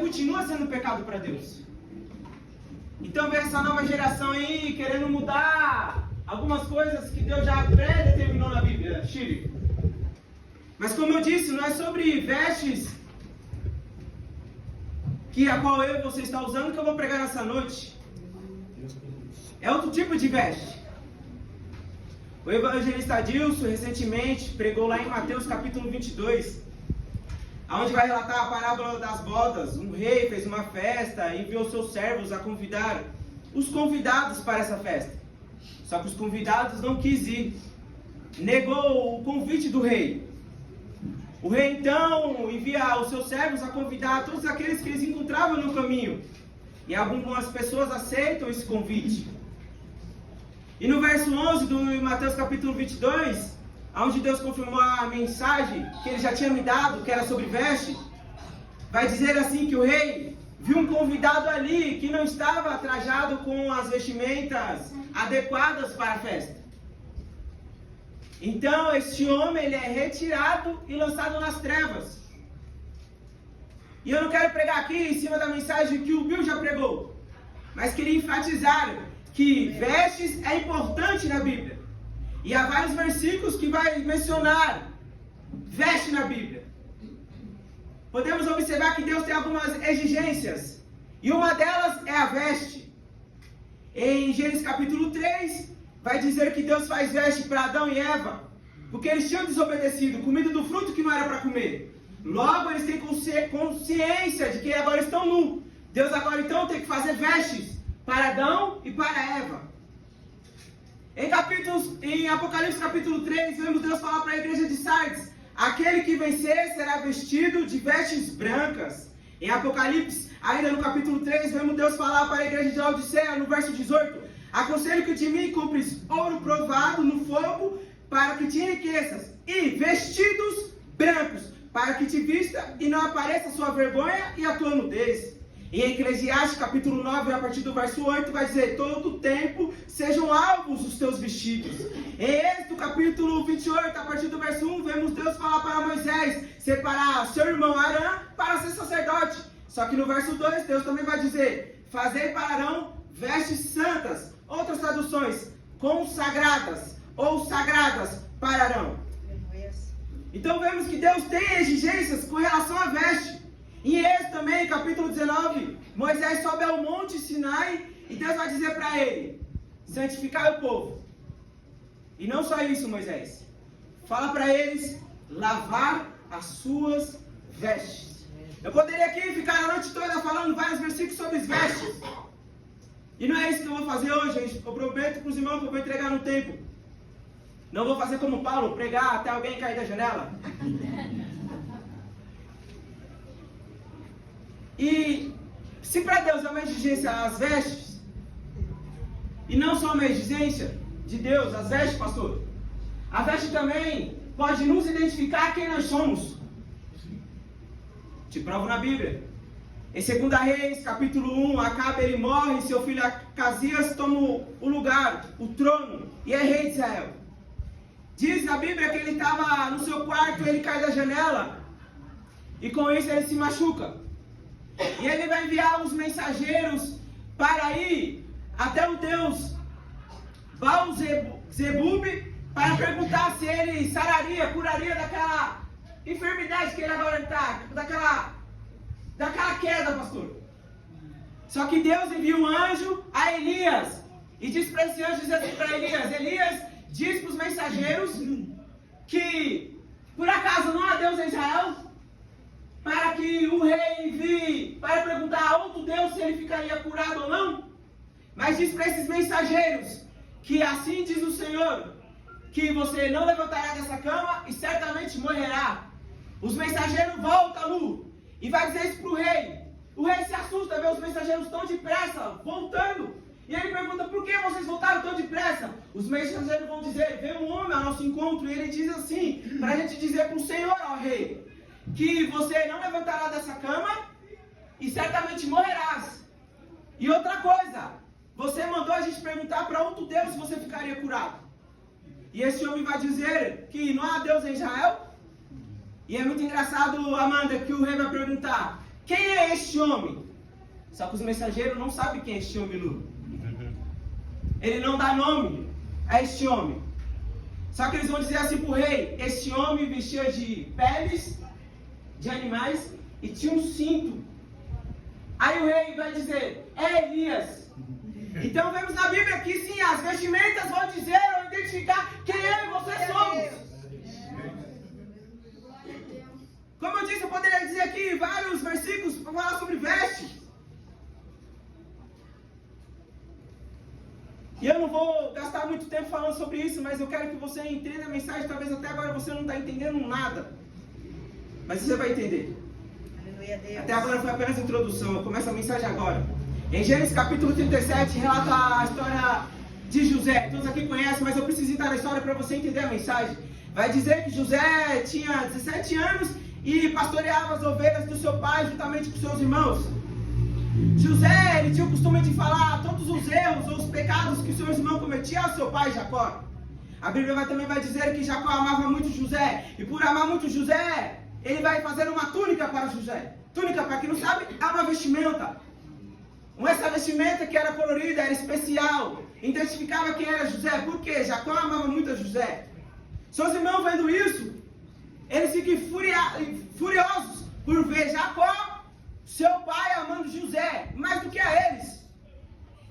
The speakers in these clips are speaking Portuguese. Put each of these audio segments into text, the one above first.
continua sendo pecado para Deus. Então vem essa nova geração aí querendo mudar algumas coisas que Deus já pré-determinou na Bíblia, Chile. Mas como eu disse, não é sobre vestes a qual eu e você está usando que eu vou pregar nessa noite. É outro tipo de veste. O evangelista Adilson recentemente pregou lá em Mateus capítulo 22, onde vai relatar a parábola das bodas. Um rei fez uma festa e enviou seus servos a convidar os convidados para essa festa. Só que os convidados não quis ir. Negou o convite do rei. O rei então envia os seus servos a convidar todos aqueles que eles encontravam no caminho. E algumas pessoas aceitam esse convite. E no verso 11 do Mateus capítulo 22, onde Deus confirmou a mensagem que ele já tinha me dado, que era sobre veste, vai dizer assim que o rei viu um convidado ali que não estava trajado com as vestimentas adequadas para a festa. Então este homem ele é retirado e lançado nas trevas. E eu não quero pregar aqui em cima da mensagem que o Bill já pregou, mas queria enfatizar que vestes é importante na Bíblia. E há vários versículos que vai mencionar veste na Bíblia. Podemos observar que Deus tem algumas exigências, e uma delas é a veste. Em Gênesis capítulo 3, vai dizer que Deus faz veste para Adão e Eva, porque eles tinham desobedecido, comido do fruto que não era para comer. Logo, eles têm consciência de que agora estão nus. Deus agora então tem que fazer vestes para Adão e para Eva. Em Apocalipse capítulo 3, vemos Deus falar para a igreja de Sardes: aquele que vencer será vestido de vestes brancas. Em Apocalipse, ainda no capítulo 3, vemos Deus falar para a igreja de Laodiceia, no verso 18: aconselho que de mim compres ouro provado no fogo, para que te enriqueças, e vestidos brancos, para que te vista e não apareça a sua vergonha e a tua nudez. Em Eclesiastes capítulo 9, a partir do verso 8, vai dizer: todo o tempo sejam alvos os teus vestidos. Em Êxodo capítulo 28, a partir do verso 1, vemos Deus falar para Moisés separar seu irmão Arão para ser sacerdote. Só que no verso 2, Deus também vai dizer: fazei para Arão vestes santas. Outras traduções: consagradas ou sagradas para Arão. Então vemos que Deus tem exigências com relação à veste. Em Êxodo também, capítulo 19, Moisés sobe ao monte Sinai e Deus vai dizer para ele: santificai o povo. E não só isso, Moisés. Fala para eles lavar as suas vestes. Eu poderia aqui ficar a noite toda falando vários versículos sobre as vestes. E não é isso que eu vou fazer hoje, gente. Eu prometo para os irmãos que eu vou entregar no tempo. Não vou fazer como Paulo, pregar até alguém cair da janela. E se para Deus é uma exigência as vestes, e não só uma exigência de Deus, as vestes, pastor, a veste também pode nos identificar quem nós somos. Te provo na Bíblia. Em 2 Reis, capítulo 1, Acabe ele morre, seu filho Acasias toma o lugar, o trono, e é rei de Israel. Diz na Bíblia que ele estava no seu quarto, ele cai da janela, e com isso ele se machuca. E ele vai enviar os mensageiros para ir até o deus Baal-zebub para perguntar se ele sararia, curaria daquela enfermidade que ele agora está, daquela queda, pastor. Só que Deus envia um anjo a Elias e diz para esse anjo dizer para Elias: Elias, diz para os mensageiros que por acaso não há Deus em Israel, para que o rei envie para perguntar a outro Deus se ele ficaria curado ou não. Mas diz para esses mensageiros que assim diz o Senhor, que você não levantará dessa cama e certamente morrerá. Os mensageiros voltam e vai dizer isso para o rei. O rei se assusta, vê os mensageiros tão depressa voltando. E ele pergunta: por que vocês voltaram tão depressa? Os mensageiros vão dizer: veio um homem ao nosso encontro, e ele diz assim, para a gente dizer para o Senhor, ó rei, que você não levantará dessa cama e certamente morrerás. E outra coisa, você mandou a gente perguntar para outro Deus se você ficaria curado. E esse homem vai dizer que não há Deus em Israel. E é muito engraçado, Amanda, que o rei vai perguntar: quem é este homem? Só que os mensageiros não sabem quem é este homem nu. Ele não dá nome a este homem. Só que eles vão dizer assim para o rei: este homem vestia de peles de animais e tinha um cinto. Aí o rei vai dizer: é Elias. Então vemos na Bíblia que sim, as vestimentas vão dizer ou identificar quem eu e você somos. Como eu disse, eu poderia dizer aqui vários versículos para falar sobre vestes. E eu não vou gastar muito tempo falando sobre isso, mas eu quero que você entenda a mensagem. Talvez até agora você não está entendendo nada, mas você vai entender. Até agora foi apenas a introdução, eu começo a mensagem agora. Em Gênesis capítulo 37, relata a história de José. Todos aqui conhecem, mas eu preciso entrar na história para você entender a mensagem. Vai dizer que José tinha 17 anos e pastoreava as ovelhas do seu pai juntamente com seus irmãos. José, ele tinha o costume de falar todos os erros ou os pecados que seus irmãos cometiam ao seu pai Jacó. A Bíblia também vai dizer que Jacó amava muito José, e por amar muito José, ele vai fazer uma túnica para José. Túnica, para quem não sabe, é uma vestimenta. Essa vestimenta que era colorida, era especial, identificava quem era José. Por quê? Jacó amava muito a José. Seus irmãos vendo isso, eles ficam furiosos por ver Jacó, seu pai, amando José, mais do que a eles.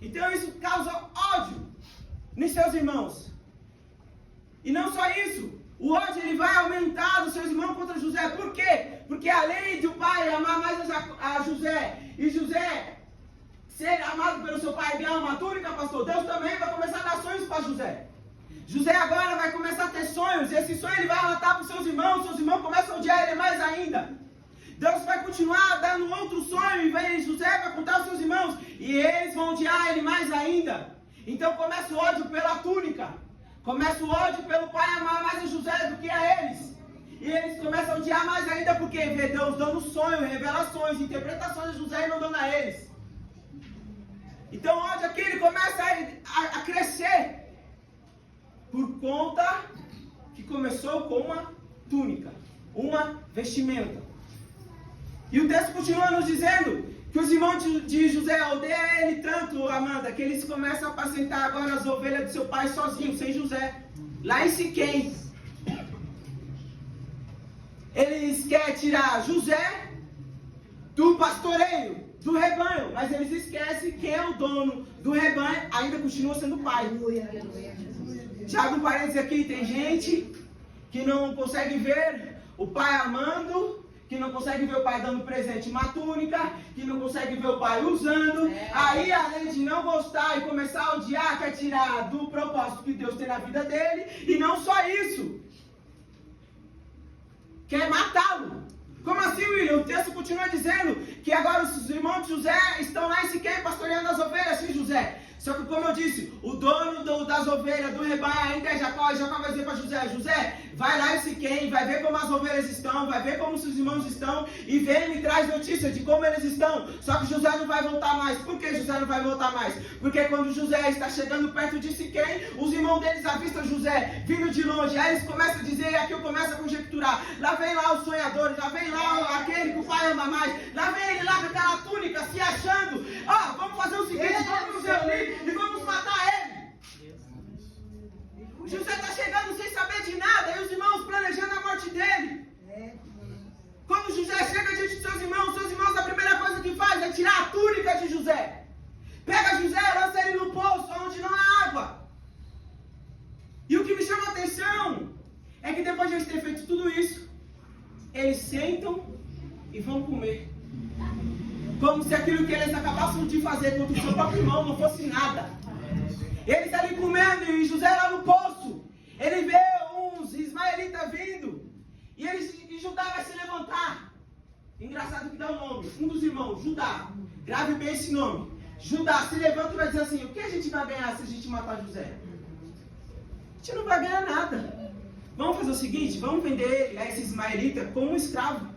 Então isso causa ódio nos seus irmãos. E não só isso, o ódio ele vai aumentar dos seus irmãos contra José. Por quê? Porque além de o pai amar mais a José, e José ser amado pelo seu pai e ganhar uma túnica, pastor, Deus também vai começar a dar sonhos para José. José agora vai começar a ter sonhos, e esse sonho ele vai relatar para os seus irmãos começam a odiar ele mais ainda. Deus vai continuar dando outro sonho, e José vai contar aos seus irmãos, e eles vão odiar ele mais ainda. Então começa o ódio pela túnica, começa o ódio pelo pai amar mais a José do que a eles. E eles começam a odiar mais ainda porque vê Deus dando sonhos, revelações, interpretações de José e não dando a eles. Então o ódio aqui ele começa a crescer por conta que começou com uma túnica, uma vestimenta. E o texto continua nos dizendo que os irmãos de José odeiam ele tanto, Amanda, que eles começam a apacentar agora as ovelhas do seu pai sozinhos, sem José, lá em Siquém. Eles querem tirar José do pastoreio, do rebanho, mas eles esquecem quem é o dono do rebanho, ainda continua sendo o pai. Já abre um parênteses aqui, tem gente que não consegue ver o pai amando, que não consegue ver o pai dando presente uma túnica, que não consegue ver o pai usando, aí além de não gostar e começar a odiar, quer tirar do propósito que Deus tem na vida dele, e não só isso, quer matá-lo. Como assim, William? O texto continua dizendo que agora os irmãos de José estão lá em Siquém pastoreando as ovelhas, sim, José. Só que como eu disse, o dono das ovelhas, do rebanho ainda é Jacó, e Jacó vai dizer para José: José, vai lá em Siquém, vai ver como as ovelhas estão, vai ver como seus irmãos estão, e vem e me traz notícia de como eles estão. Só que José não vai voltar mais. Por que José não vai voltar mais? Porque quando José está chegando perto de Siquém, os irmãos deles avistam José vindo de longe. Aí eles começam a dizer, e aqui eu começo a conjecturar: lá vem lá os sonhadores, lá vem lá aquele que o pai ama mais, lá vem ele lá com aquela túnica, se achando: vamos fazer o seguinte, vamos nos reunir e vamos matar ele. José está chegando sem saber de nada, e os irmãos planejando a morte dele. Quando José chega diante de seus irmãos, a primeira coisa que faz é tirar a túnica de José. Pega José, lança ele no poço, onde não há água. E o que me chama a atenção é que depois de eles terem feito tudo isso, eles sentam e vão comer. Como se aquilo que eles acabassem de fazer contra o seu próprio irmão não fosse nada. Eles ali comendo, e José lá no poço. Ele vê uns ismaelitas vindo, e Judá vai se levantar. Engraçado que dá o nome, um dos irmãos, Judá. Grave bem esse nome. Judá se levanta e vai dizer assim: o que a gente vai ganhar se a gente matar José? A gente não vai ganhar nada. Vamos fazer o seguinte, vamos vender ele, esse ismaelita, como um escravo.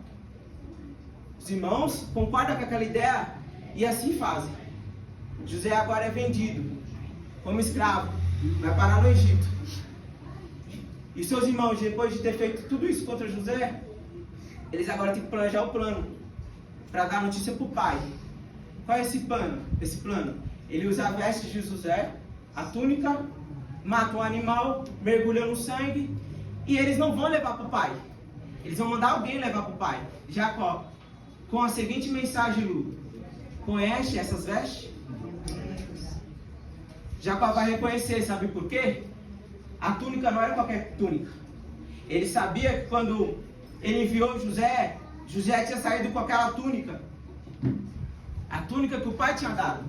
Os irmãos concordam com aquela ideia e assim fazem. José agora é vendido como escravo, vai parar no Egito. E seus irmãos, depois de ter feito tudo isso contra José, eles agora têm que planejar o plano. para dar notícia para o pai. Qual é esse plano? Ele usa a veste de José, a túnica, mata um animal, mergulha no sangue, e eles não vão levar para o pai. Eles vão mandar alguém levar para o pai. Jacó, com a seguinte mensagem, Lu: conhece essas vestes? Jacó vai reconhecer, sabe por quê? A túnica não era qualquer túnica. Ele sabia que quando ele enviou José, José tinha saído com aquela túnica. A túnica que o pai tinha dado.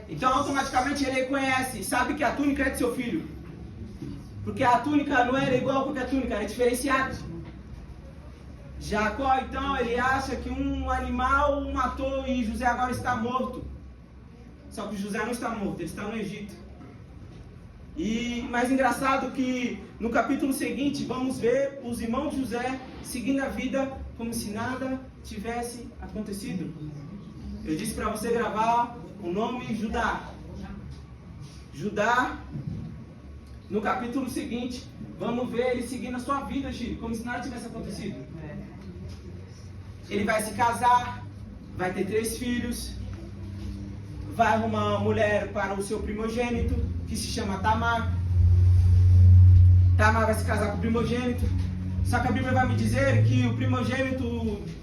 Então automaticamente ele reconhece, sabe que a túnica é de seu filho. Porque a túnica não era igual a qualquer túnica, era diferenciada. Jacó então ele acha que um animal o matou e José agora está morto. Só que José não está morto, ele está no Egito. E mais engraçado que no capítulo seguinte vamos ver os irmãos de José seguindo a vida como se nada tivesse acontecido. Eu disse para você gravar o nome Judá. Judá, no capítulo seguinte, vamos ver ele seguindo a sua vida, Gil, como se nada tivesse acontecido. Ele vai se casar, vai ter 3 filhos, vai arrumar uma mulher para o seu primogênito, que se chama Tamar. Tamar vai se casar com o primogênito. Só que a Bíblia vai me dizer que o primogênito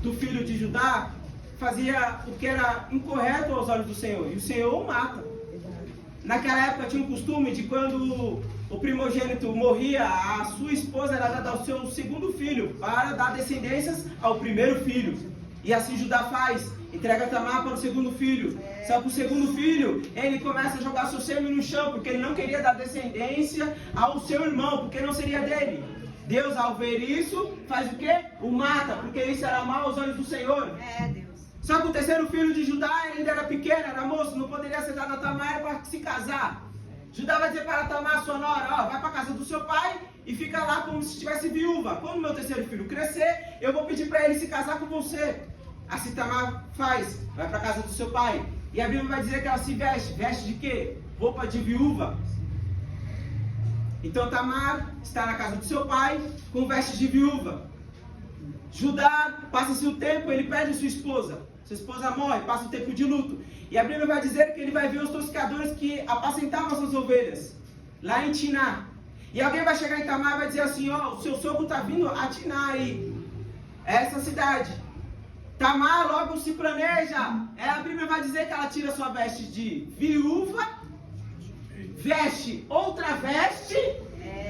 do filho de Judá fazia o que era incorreto aos olhos do Senhor, e o Senhor o mata. Naquela época tinha um costume de quando o primogênito morria, a sua esposa era dada ao seu segundo filho, para dar descendências ao primeiro filho. E assim Judá faz, entrega Tamar para o segundo filho. Só que o segundo filho, ele começa a jogar seu sêmen no chão, porque ele não queria dar descendência ao seu irmão, porque não seria dele. Deus, ao ver isso, faz o quê? O mata, porque isso era mal aos olhos do Senhor. Deus. Só que o terceiro filho de Judá ainda era pequeno, era moço, não poderia ser dado a Tamar para se casar. Judá vai dizer para Tamar, sua nora, ó, vai para a casa do seu pai e fica lá como se estivesse viúva. Quando meu terceiro filho crescer, eu vou pedir para ele se casar com você. Assim Tamar faz, vai para a casa do seu pai. E a Bíblia vai dizer que ela se veste. Veste de quê? Roupa de viúva. Então Tamar está na casa do seu pai com veste de viúva. Judá, passa-se o tempo, ele perde sua esposa. Sua esposa morre, passa o tempo de luto. E a Bíblia vai dizer que ele vai ver os tosqueadores que apacentavam suas ovelhas, lá em Tiná. E alguém vai chegar em Tamar e vai dizer assim, ó, o seu sogro está vindo a Tiná aí. Essa cidade. Tamar logo se planeja. A Bíblia vai dizer que ela tira sua veste de viúva, veste outra veste,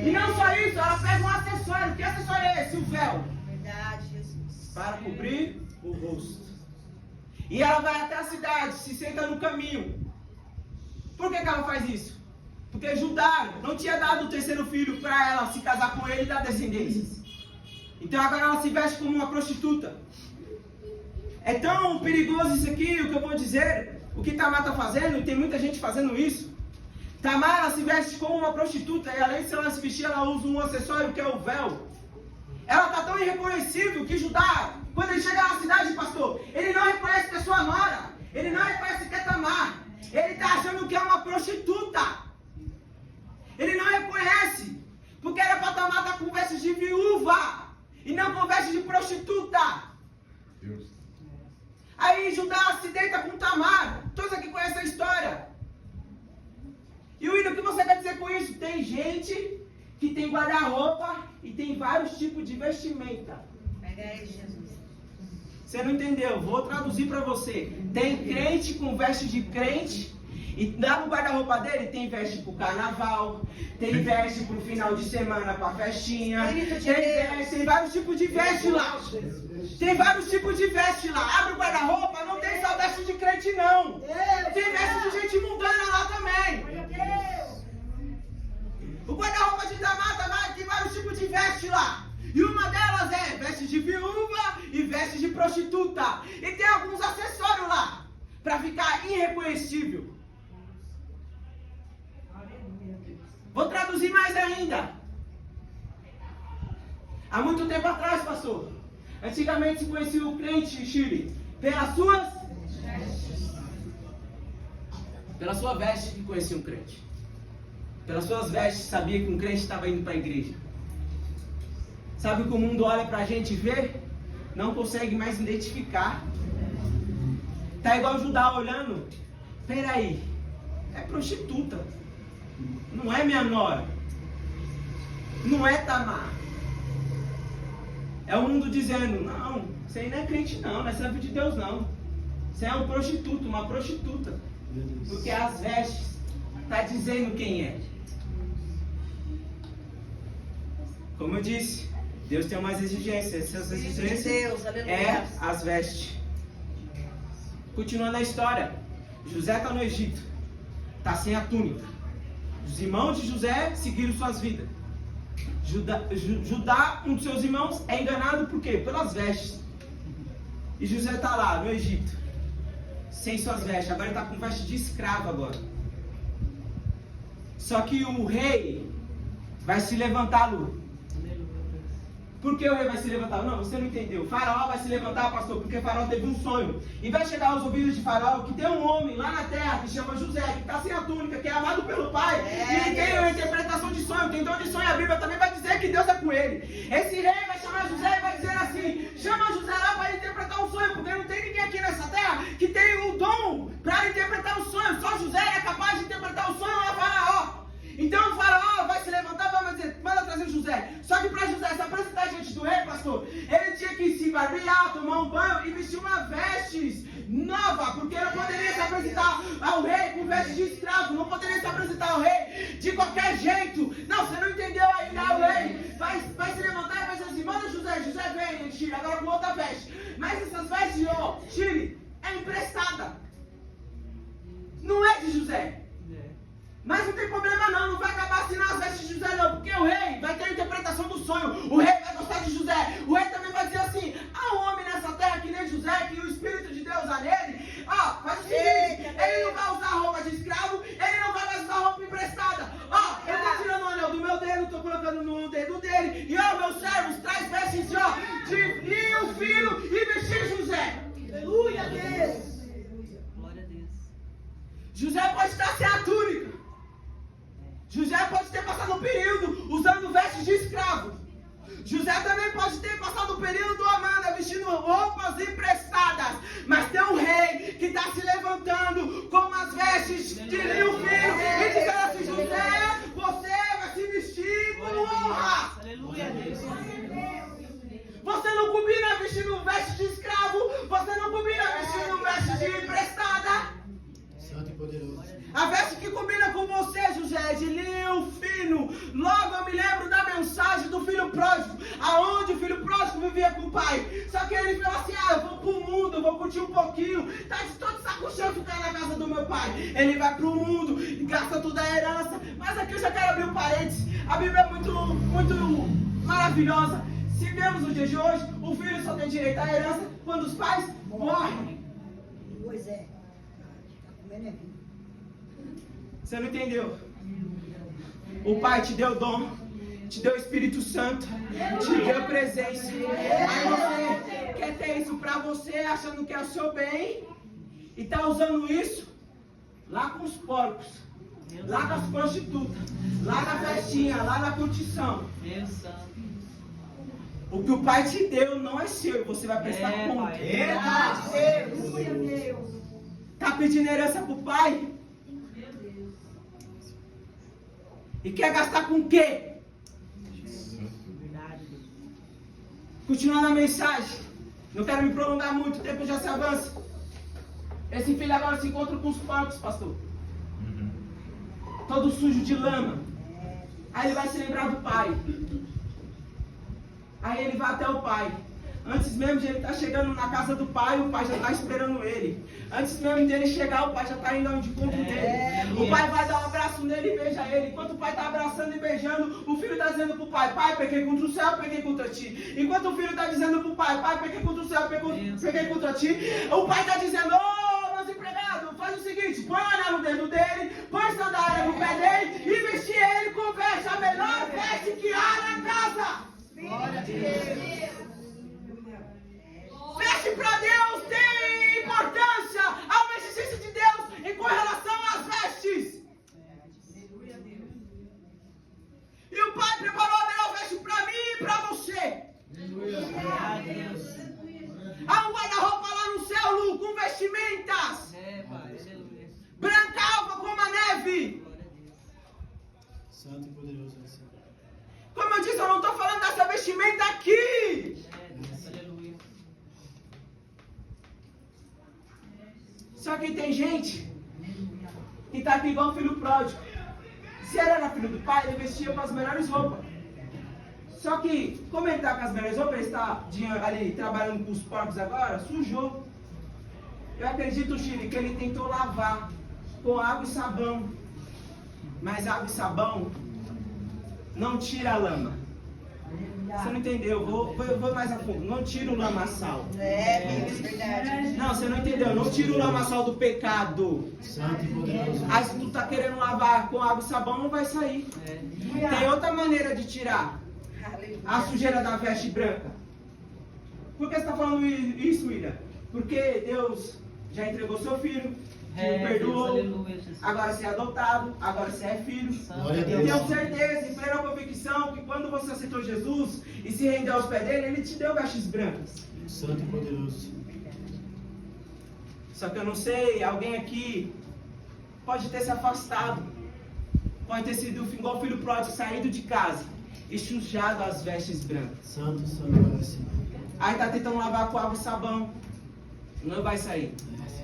e não só isso, ela pega um acessório. Que acessório é esse? O véu. Verdade, Jesus. Para cobrir o rosto. E ela vai até a cidade, se senta no caminho. Por que ela faz isso? Porque Judá não tinha dado o terceiro filho para ela se casar com ele e dar descendências. Então agora ela se veste como uma prostituta. É tão perigoso isso aqui, o que eu vou dizer, o que Tamar está fazendo, e tem muita gente fazendo isso. Tamar, ela se veste como uma prostituta, e além de ela se vestir, ela usa um acessório que é o véu. Ela está tão irreconhecível que Judá, quando ele chega na cidade, pastor, ele não reconhece que é sua nora, ele não reconhece que é Tamar, ele está achando que é uma prostituta. Ele não reconhece, porque era para Tamar estar com vestes de viúva, e não com vestes de prostituta. Deus. Aí Judá se deita com Tamar. Todos aqui conhecem a história. E o que você quer dizer com isso? Tem gente que tem guarda-roupa e tem vários tipos de vestimenta. Pega aí, Jesus. Você não entendeu? Vou traduzir para você. Tem crente com veste de crente. E lá no guarda-roupa dele tem veste pro carnaval, tem veste pro final de semana pra festinha, tem vários tipos de veste lá. Tem vários tipos de veste lá. Abre o guarda-roupa, não tem só veste de crente não. Tem veste de gente mundana lá também. O guarda-roupa de Tamar tem vários tipos de veste lá. E uma delas é veste de viúva e veste de prostituta. E tem alguns acessórios lá, pra ficar irreconhecível. Vou traduzir mais ainda. Há muito tempo atrás, pastor, antigamente se conhecia o crente, Chile, pelas suas pela sua veste que conhecia um crente. Pelas suas vestes sabia que um crente estava indo para a igreja. Sabe o que o mundo olha para a gente e vê? Não consegue mais identificar. Tá igual Judá olhando. Peraí, é prostituta. Não é minha nora. Não é Tamar. É o mundo dizendo, não, você aí não é crente não é servo de Deus não. Você é um prostituto, uma prostituta. Porque as vestes está dizendo quem é. Como eu disse, Deus tem umas exigências. Essas exigências é as vestes. Continuando a história. José está no Egito. Está sem a túnica. Os irmãos de José seguiram suas vidas. Judá, um dos seus irmãos, é enganado por quê? Pelas vestes. E José está lá no Egito, sem suas vestes. Agora ele está com veste de escravo agora. Só que o rei vai se levantar, Lu. Por que o rei vai se levantar? Não, você não entendeu. O faraó vai se levantar, pastor, porque o faraó teve um sonho. E vai chegar aos ouvidos de faraó que tem um homem lá na terra que chama José, que está sem a túnica, que é amado pelo pai. E ele tem uma interpretação de sonho, tem dom de sonho. A Bíblia também vai dizer que Deus é com ele. Esse rei vai chamar José e vai dizer assim, chama José lá para interpretar um sonho, porque não tem ninguém aqui nessa terra que tem o dom para interpretar um sonho. Só José é capaz de interpretar o sonho lá faraó. Então o faraó vai se levantar e vai dizer, manda trazer José. Só que para José se apresentar diante do rei, pastor, ele tinha que se barbear, tomar um banho e vestir uma vestes nova, porque não poderia se apresentar ao rei com vestes de escravo, não poderia se apresentar ao rei de qualquer jeito. Não, você não entendeu ainda. O rei vai se levantar e vai dizer assim, manda José vem, ele tira, agora com outra veste. Mas essas vestes, tire, é emprestada. Não é de José. Mas não tem problema não vai acabar assinando as vestes de José não, porque o rei vai ter a interpretação do sonho, o rei vai gostar de José, o rei também vai dizer assim, há um homem nessa terra que nem José, que o Espírito de Deus há nele, faz o seguinte, ele não vai usar roupa de escravo, ele não vai mais usar roupa emprestada, eu estou tirando o anel do meu dedo, estou colocando no dedo dele, e meus servos, traz vestes de linho fino e vestir José. Aleluia a Deus. Glória a Deus. José pode estar sem a túnica. José pode ter passado um período usando vestes de escravo. José também pode ter passado um período, Amanda, vestindo roupas emprestadas. Mas tem um rei que está se levantando com as vestes de linho fino e dizendo assim, José, você vai se vestir com honra. Aleluia, Deus. Você não combina vestindo veste de escravo. Você não combina vestindo veste de emprestada. Santo e poderoso. A veste que combina com você, José, é de linho fino. Logo eu me lembro da mensagem do filho pródigo, aonde o filho pródigo vivia com o pai. Só que ele falou assim, eu vou pro mundo, eu vou curtir um pouquinho. Tá de todo saco cheio ficar na casa do meu pai. Ele vai pro mundo e gasta toda a herança. Mas aqui eu já quero abrir um parênteses. A Bíblia é muito maravilhosa. Se vemos no dia de hoje, o filho só tem direito à herança quando os pais morrem. Pois é. Tá comendo é vinho. Você não entendeu? O Pai te deu dom, te deu o Espírito Santo, te deu presença. Aí você quer ter isso pra você, achando que é o seu bem, e tá usando isso lá com os porcos, lá com as prostitutas, lá na festinha, lá na curtição. Deus Santo. O que o Pai te deu não é seu, você vai prestar conta. Tá pedindo herança pro Pai? E quer gastar com o quê? Continuando a mensagem. Não quero me prolongar muito, o tempo já se avança. Esse filho agora se encontra com os porcos, pastor. Todo sujo de lama. Aí ele vai se lembrar do pai. Aí ele vai até o pai. Antes mesmo de ele estar chegando na casa do pai, o pai já está esperando ele. Antes mesmo de ele chegar, o pai já está indo ao encontro dele. O pai vai dar um abraço nele e beija ele. Enquanto o pai está abraçando e beijando, o filho está dizendo para o pai, pai, pequei contra o céu, pequei contra ti. Enquanto o filho está dizendo para o pai, pai, pequei contra o céu, pequei contra ti. O pai está dizendo, meus empregados, faz o seguinte, põe o anel no dedo dele, põe sandália no pé dele e veste ele com veste, a melhor veste que há na casa. Glória a Deus. Veste para Deus tem importância. Há uma exigência de Deus com relação às vestes. E o Pai preparou a melhor veste para mim e para você. Há um guarda-roupa lá no céu, Lu, com vestimenta. eu não estou falando dessa vestimenta aqui. Aleluia. Só que tem gente que está aqui igual o filho pródigo. Se ele era filho do pai, ele vestia com as melhores roupas. Só que, como ele está com as melhores roupas, ele está ali trabalhando com os porcos agora, sujou. Eu acredito, Chile, que ele tentou lavar com água e sabão. Mas água e sabão não tira a lama. Você não entendeu? Vou mais a fundo. Não tira o lamaçal. Verdade. Não, você não entendeu. Não tira o lamaçal do pecado. Santo e poderoso. Aí se tu tá querendo lavar com água e sabão, não vai sair. Tem outra maneira de tirar a sujeira da veste branca. Por que você está falando isso, William? Porque Deus já entregou seu filho, te perdoou, aleluia, Jesus. agora você é adotado, agora você é filho. Glória a Eu Deus. tenho certeza e plena convicção que quando você aceitou Jesus e se rendeu aos pés dele, ele te deu vestes brancas. Santo e poderoso. Só que eu não sei, alguém aqui pode ter se afastado, pode ter sido igual o filho pródigo, saído de casa e sujado as vestes brancas. Santo, santo é o Senhor. Aí tá tentando lavar com água e sabão, não vai sair.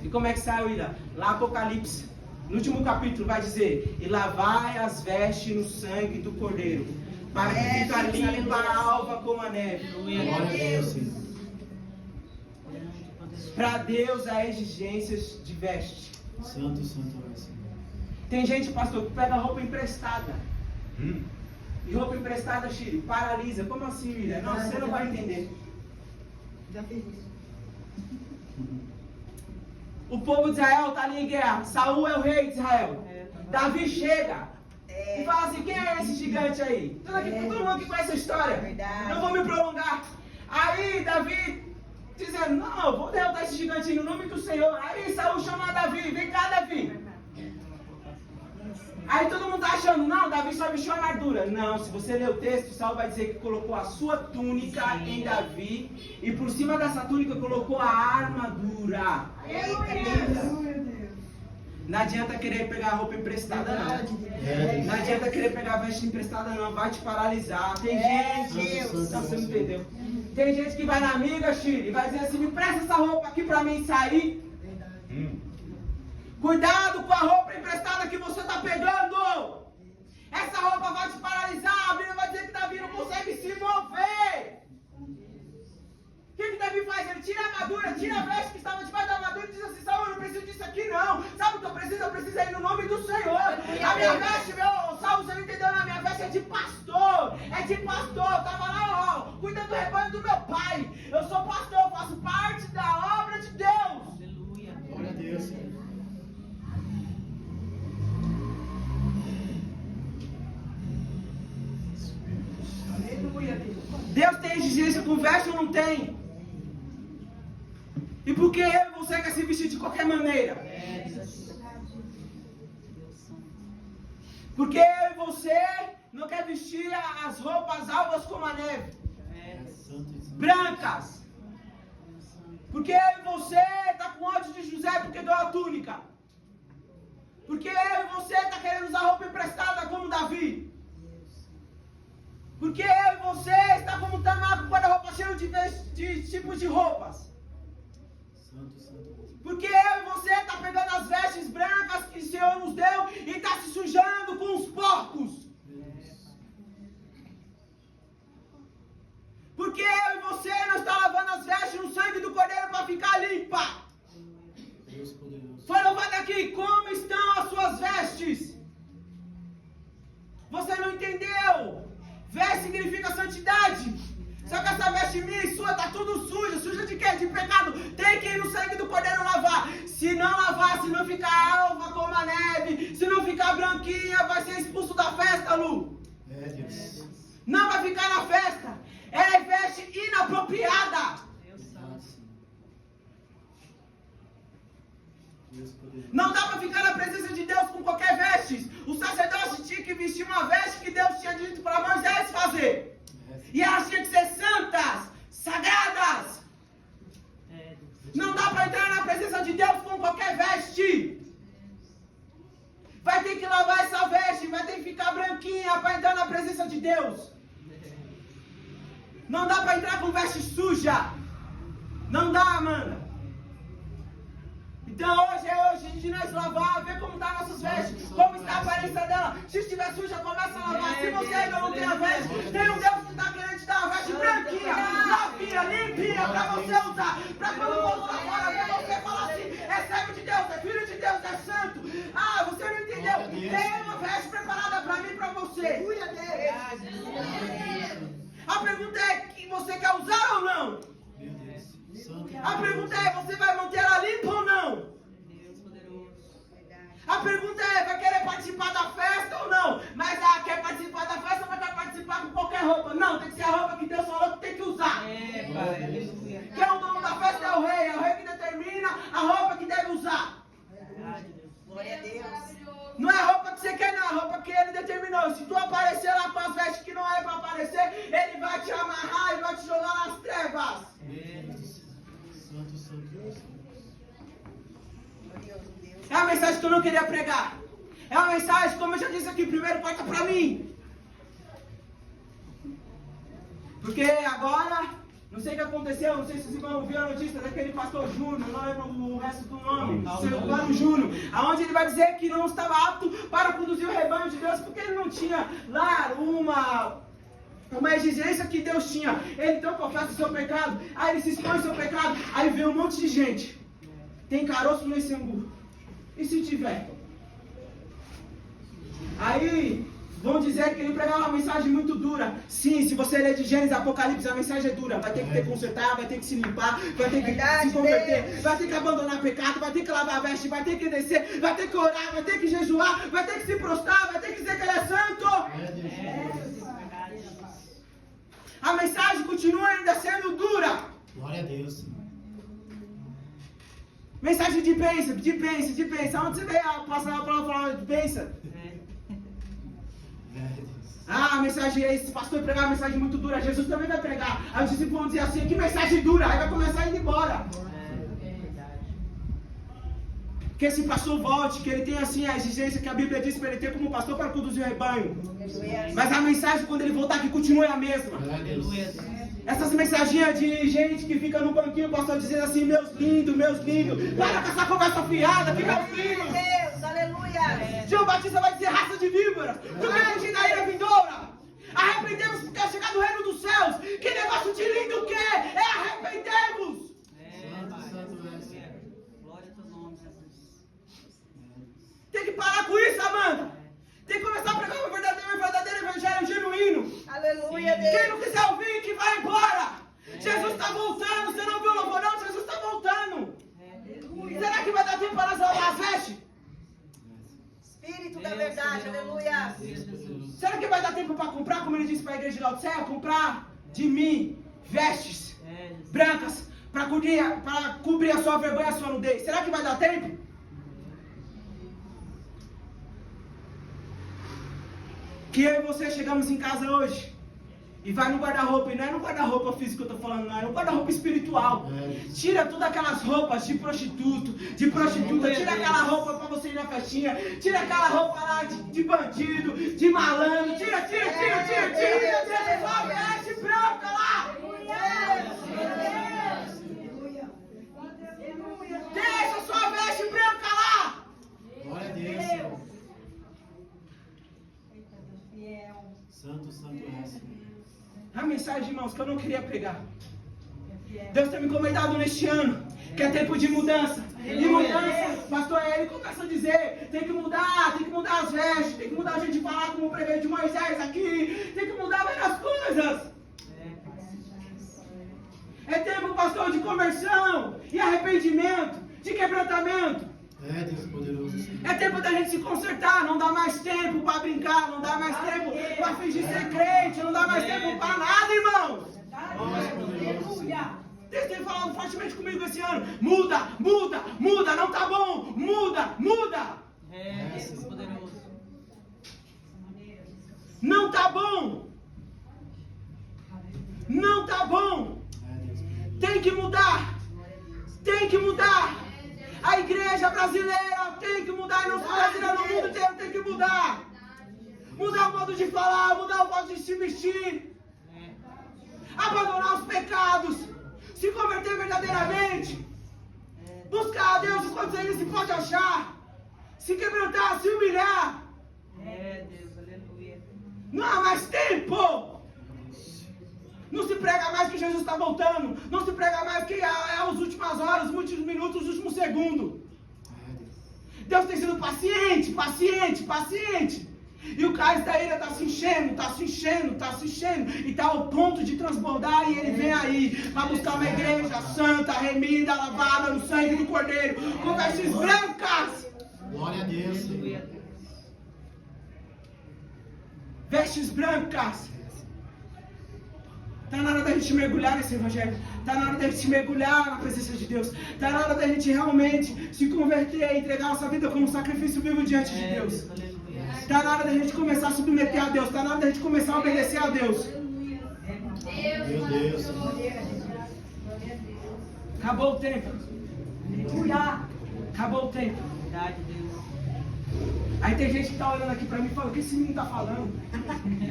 E como é que sai, William? Lá Apocalipse, no último capítulo vai dizer: e lavai as vestes no sangue do Cordeiro, para que fique limpa a alva como a neve. Glória a Deus, Senhor. Para Deus há exigências de veste. Santo, santo é o Senhor. Tem gente, pastor, que pega roupa emprestada. E roupa emprestada, Chile, paralisa. Como assim, William? Não, você não vai entender. Já fiz isso. O povo de Israel está ali em guerra. Saul é o rei de Israel. Davi chega e fala assim: quem é esse gigante aí? Todo mundo que conhece a história. Verdade. Não vou me prolongar. Aí Davi dizendo: não, eu vou derrotar esse gigante no nome do Senhor. Aí Saul chama Davi: vem cá, Davi. Aí todo mundo tá achando: não, Davi só vestiu a armadura. Não, se você ler o texto, Saul vai dizer que colocou a sua túnica em Davi e por cima dessa túnica colocou a armadura. Não adianta querer pegar roupa emprestada, não. Não adianta querer pegar veste emprestada, não. Vai te paralisar. Tem gente... Não, você não entendeu. Tem gente que vai na amiga, Chile, e vai dizer assim: me presta essa roupa aqui pra mim sair. Cuidado com a roupa emprestada que você está pegando. Essa roupa vai te paralisar. A Bíblia vai dizer que Davi não consegue se mover. O que Davi faz? Ele tira a armadura, tira a veste que estava debaixo da armadura e diz assim: Saul, eu não preciso disso aqui não. Sabe o que eu preciso? Eu preciso ir no nome do Senhor. A minha veste, meu Saul, você não entendeu? A minha veste é de pastor. É de pastor. Eu estava lá, ó, cuidando do rebanho do meu pai. Eu sou pastor, eu faço parte da obra de Deus. Aleluia. Glória a Deus, Senhor. Deus tem exigência com veste ou não tem? E por que eu e você quer se vestir de qualquer maneira? Porque eu e você não quer vestir as roupas alvas como a neve, Santo e santo. brancas. Porque eu e você está com ódio de José porque deu a túnica. Porque eu e você está querendo usar roupa emprestada como Davi. Porque eu e você está como Tamar com guarda-roupa cheio de tipos de roupas. Santo, santo. Porque eu e você está pegando as vestes brancas que o Senhor nos deu e está se sujando com os porcos. Porque eu e você não está lavando as vestes no sangue do Cordeiro para ficar limpa. Deus poderoso. Foi louvado aqui: como estão as suas vestes? Você não entendeu? Veste significa santidade. Só que essa veste minha e sua está tudo suja. Suja de quê? De pecado. Tem que ir no sangue do Cordeiro lavar. Se não lavar, se não ficar alva como a neve, se não ficar branquinha, vai ser expulso da festa, Lu. É, Deus. Não vai ficar na festa. É veste inapropriada. Verdade, Senhor. Deus poderoso. Não dá para ficar na presença de Deus com qualquer veste. O sacerdote tinha que vestir uma veste que Deus tinha dito para Moisés fazer. E elas tinham que ser santas, sagradas. Não dá para entrar na presença de Deus com qualquer veste. Vai ter que lavar essa veste, vai ter que ficar branquinha para entrar na presença de Deus. Não dá para entrar com veste suja. Não dá, Amanda. Então hoje é hoje de nós lavar, ver como está nossas vestes, como está a aparência dela. Se estiver suja, começa a lavar. Se você ainda não tem a veste, tem um Deus que está querendo te dar uma veste branquinha, novinha, limpinha, para você usar. Para quando o povo lá fora ver você falar assim, é servo de Deus, é filho de Deus, é santo. Ah, você não entendeu? Tem uma veste preparada para mim e para você. A pergunta é, que você quer usar ou não? Meu Deus. Santo. A pergunta é, você vai manter ela limpa ou não? Deus poderoso. A pergunta é, vai querer participar da festa ou não? Mas quer participar da festa, mas vai participar com qualquer roupa. Não, tem que ser a roupa que Deus falou que tem que usar. Pai, aleluia. Quem é o dono da festa é o rei que determina a roupa que deve usar. Verdade, Deus. Glória a Deus. Não é a roupa que você quer, não, é a roupa que ele determinou. Se tu aparecer lá com as vestes que não é para aparecer, ele vai te amarrar e vai te jogar nas trevas. Santo, santo, Deus. Glorioso Deus. É a mensagem que eu não queria pregar. É uma mensagem, como eu já disse aqui, primeiro corta pra mim. Porque agora, não sei o que aconteceu, não sei se vocês vão ouvir a notícia daquele pastor Júnior, não lembro o resto do nome, seu Paulo Júnior, aonde ele vai dizer que não estava apto para conduzir o rebanho de Deus, porque ele não tinha lá uma exigência que Deus tinha. Ele então confessa o seu pecado, aí ele se expõe o seu pecado, aí vem um monte de gente. Tem caroço nesse angu. E se tiver? Aí vão dizer que ele pregava uma mensagem muito dura. Sim, se você ler de Gênesis, Apocalipse, a mensagem é dura. Vai ter que te consertar, vai ter que se limpar, vai ter que se converter, vai ter que abandonar pecado, vai ter que lavar a veste, vai ter que descer, vai ter que orar, vai ter que jejuar, vai ter que se prostrar, vai ter que dizer que ele é santo. A mensagem continua ainda sendo dura. Glória a Deus. Mensagem de bênção, de bênção, de bênção. Onde você vê a palavra falar de bênção? Ah, a mensagem é esse pastor pregar uma mensagem muito dura. Jesus também vai pregar. Aí os discípulos vão dizer assim, que mensagem dura. Aí vai começar a ir embora. Que esse pastor volte, que ele tenha assim a exigência que a Bíblia diz para ele ter como pastor para conduzir o rebanho. Mas a mensagem quando ele voltar que continue a mesma. Aleluia. Essas mensaginhas de gente que fica no banquinho, o pastor dizendo assim, meus lindos, para com essa conversa fiada, que meus lindos. Deus, aleluia. João Batista vai dizer raça de víboras, do grande da ira vindoura. Arrependemos porque é chegado o reino dos céus. Que negócio de lindo que é arrependemos. Glória a teu nome, Jesus. Tem que parar com isso, Amanda. Tem que começar a pregar um verdadeiro evangelho genuíno. Aleluia, Quem Deus. não quiser ouvir, que vai embora. Jesus está voltando. Você não viu o louvor, não? Jesus está voltando. Será que vai dar tempo para nós lavar as vestes? Espírito da verdade, aleluia. Será que vai dar tempo para comprar, como ele disse para a igreja de Laodiceia, comprar de mim vestes brancas para cobrir a sua vergonha e a sua nudez? Será que vai dar tempo? Que eu e você chegamos em casa hoje e vai no guarda-roupa, e não é no guarda-roupa físico que eu estou falando, não, é no guarda-roupa espiritual. Tira todas aquelas roupas de prostituta, tira aquela roupa para você ir na festinha, tira aquela roupa lá de bandido, de malandro, tira sua veste branca lá. Deixa sua veste branca lá. Glória a Deus. Santo, santo é, Senhor. A mensagem, irmãos, que eu não queria pregar. Deus tem me encomendado neste ano, que é tempo de mudança. E mudança, pastor, ele começa a dizer, tem que mudar as vestes, tem que mudar a gente falar como o preguei de Moisés aqui, tem que mudar várias coisas. É tempo, pastor, de conversão e arrependimento, de quebrantamento. É, Deus poderoso, Senhor. É tempo da gente se consertar, não dá mais tempo para brincar, não dá mais tempo para fingir ser crente, não dá mais tempo para nada, irmãos. Aleluia. Deus tem falado fortemente comigo esse ano. Muda, não tá bom, muda. Deus poderoso. Não tá bom. Não tá bom. É, Deus poderoso. Tem que mudar. A igreja brasileira tem que mudar, não só brasileira, no mundo inteiro tem que mudar. Mudar o modo de falar, mudar o modo de se vestir. abandonar os pecados, se converter verdadeiramente, buscar a Deus enquanto ele se pode achar, se quebrantar, se humilhar. Deus, aleluia. Não há mais tempo. Não se prega mais que Jesus está voltando. Não se prega mais que é as últimas horas, os últimos minutos, os últimos segundos. Deus tem sido paciente, paciente, paciente. E o cálice da ira está se enchendo, está se enchendo, está se enchendo. E está ao ponto de transbordar. E ele vem aí para buscar uma igreja santa, remida, lavada no sangue do Cordeiro, com vestes brancas. Glória a Deus. Aleluia. Vestes brancas. Está na hora da gente mergulhar nesse evangelho. Está na hora da gente mergulhar na presença de Deus. Está na hora da gente realmente se converter e entregar nossa vida como um sacrifício vivo diante de Deus. Está na hora da gente começar a submeter a Deus. Está na hora da gente começar a obedecer a Deus. Meu Deus. Acabou o tempo. Acabou o tempo. Verdade, Deus. Aí tem gente que está olhando aqui para mim e fala, o que esse menino está falando?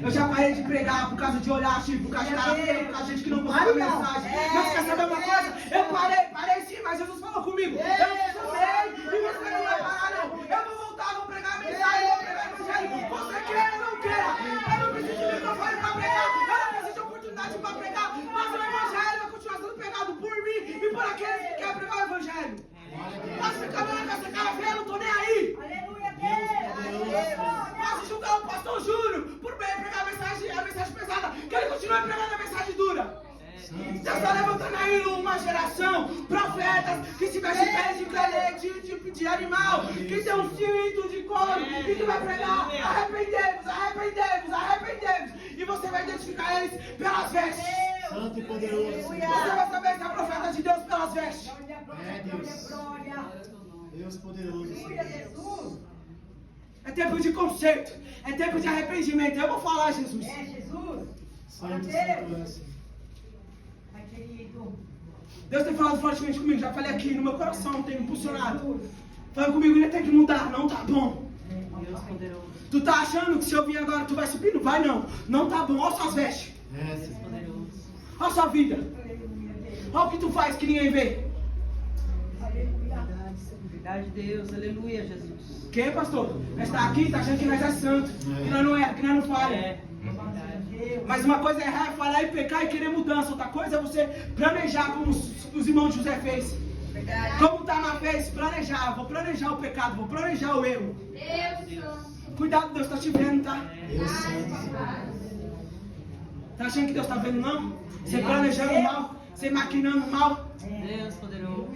Eu já parei de pregar por causa de olhar, tipo, por causa de cara feia, por causa de gente que não gostou da mensagem. Mas quer saber uma coisa? Eu parei sim, mas Jesus falou comigo. Eu chamei e você não vai parar, não. Eu vou voltar, vou pregar a mensagem, vou pregar o evangelho. Você queira ou não queira. Eu não preciso de microfone para pregar, eu não preciso de oportunidade para pregar. Mas o evangelho vai continuar sendo pregado por mim e por aqueles que querem pregar o evangelho. Mas ficar olhando com essa cara feia, eu não tô nem aí. Posso julgar o pastor Júnior por bem pregar a mensagem pesada, que ele continue pregando a mensagem dura. Deus está levantando aí uma geração, profetas, que se vestem de animal, que tem um cinto de couro, e que vai pregar, arrependemos, arrependemos, arrependemos. E você vai identificar eles pelas vestes. Santo e poderoso. Você vai saber se é profeta de Deus pelas vestes. Deus. Deus poderoso. É tempo de conserto, é tempo de arrependimento. Eu vou falar, Jesus. Santo, santo és. Deus tem falado fortemente comigo, já falei aqui no meu coração, tem impulsionado. Falando comigo, ele tem que mudar, não tá bom. Deus poderoso. Tu tá achando que se eu vir agora tu vai subir? Não vai não. Não tá bom, olha suas vestes. Deus poderoso. Olha sua vida. Olha o que tu faz que ninguém vê. Verdade, Deus, aleluia, Jesus. Quem, pastor? Nós está aqui, tá achando que nós é santo. Que nós não é, que nós não falha. Mas uma coisa é errar, falar e pecar e querer mudança. Outra coisa é você planejar como os irmãos de José fez. Como Tamar fez, planejar. Vou planejar o pecado, vou planejar o erro. Cuidado, Deus está te vendo, tá? Deus santo. Tá achando que Deus está vendo, não? Você planejando mal, você maquinando mal. Deus poderoso.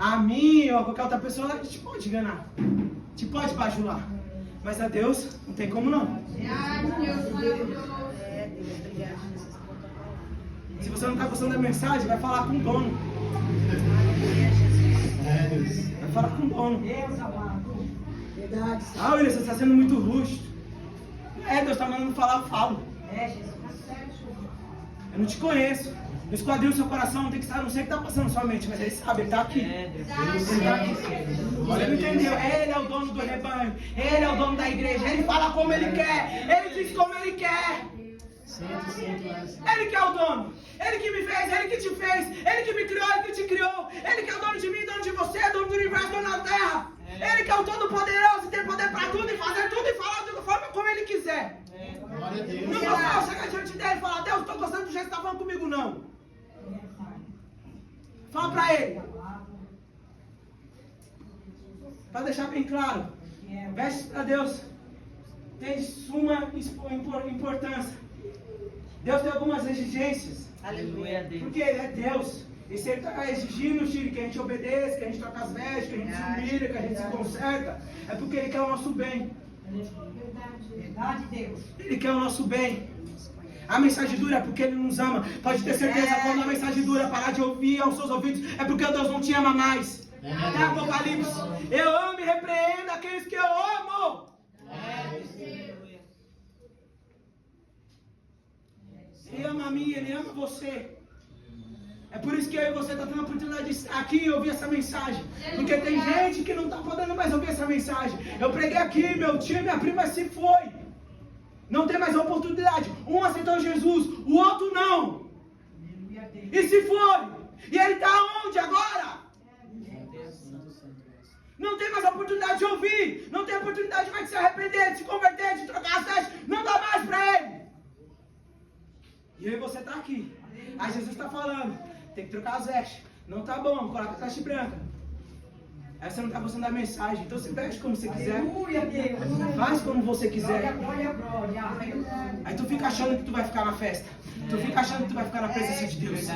A mim ou a qualquer outra pessoa, a gente pode enganar. A gente pode bajular. Mas a Deus, não tem como não. Se você não está gostando da mensagem, vai falar com o dono. Deus. Vai falar com o dono. Ah, William, você está sendo muito rústico. Deus está mandando falar, eu falo. Eu não te conheço. No esquadril do seu coração não tem que estar, não sei o que está passando na sua mente, mas ele sabe, ele está aqui. Ele está aqui. Você não entendeu? Ele é o dono do rebanho, ele é o dono da igreja, ele fala como ele quer, ele diz como ele quer. Santo, santo és. Ele que é o dono, ele que me fez, ele que te fez, ele que me criou, ele que te criou, ele que é o dono de mim, dono de você, dono do universo, dono da terra. Ele que é o todo-poderoso e tem poder para tudo e fazer tudo e falar de forma como ele quiser. Glória a Deus. Não posso chegar diante dele e falar, Deus, estou gostando do jeito que você está falando comigo, não. Fala para ele. Para deixar bem claro, vestes para Deus tem de suma importância. Deus tem algumas exigências. Aleluia, Deus. Porque Ele é Deus. E se Ele está exigindo, Chile, que a gente obedeça, que a gente troca as vestes, que a gente se humilha, que a gente se conserta, é porque Ele quer o nosso bem. Verdade, Deus. Ele quer o nosso bem. A mensagem dura é porque Ele nos ama. Pode ter certeza, quando a mensagem dura parar de ouvir aos seus ouvidos, é porque Deus não te ama mais. É Apocalipse. Eu amo e repreendo aqueles que eu amo. Ele ama a mim, Ele ama você. É por isso que eu e você está tendo a oportunidade de estar aqui e ouvir essa mensagem. Porque tem gente que não está podendo mais ouvir essa mensagem. Eu preguei aqui, meu tio e minha prima se foi. Não tem mais a oportunidade. Um aceitou Jesus, o outro não. E se foi? E ele está onde agora? Não tem mais oportunidade de ouvir. Não tem oportunidade mais de se arrepender, de se converter, de trocar as vestes. Não dá mais para ele. E eu e você está aqui. Aí Jesus está falando. Tem que trocar as vestes. Não tá bom, coloca a veste branca. Aí você não está gostando da mensagem. Então se veste como você quiser. Faz como você quiser. Aí tu fica achando que tu vai ficar na festa. Tu fica achando que tu vai ficar na presença de Deus.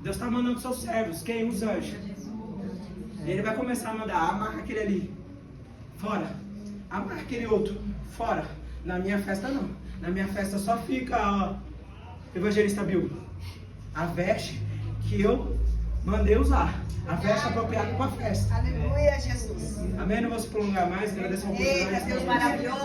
Deus está mandando seus servos. Quem? Os anjos. E ele vai começar a mandar. Amarra aquele ali. Fora. Amarra aquele outro. Fora. Na minha festa não. Na minha festa só fica, ó, Evangelista Bill, a veste que eu mandei usar. A veste apropriada para a festa. Aleluia, Jesus. Amém? Não vou se prolongar mais. Agradeço a Eita, Deus maravilhoso.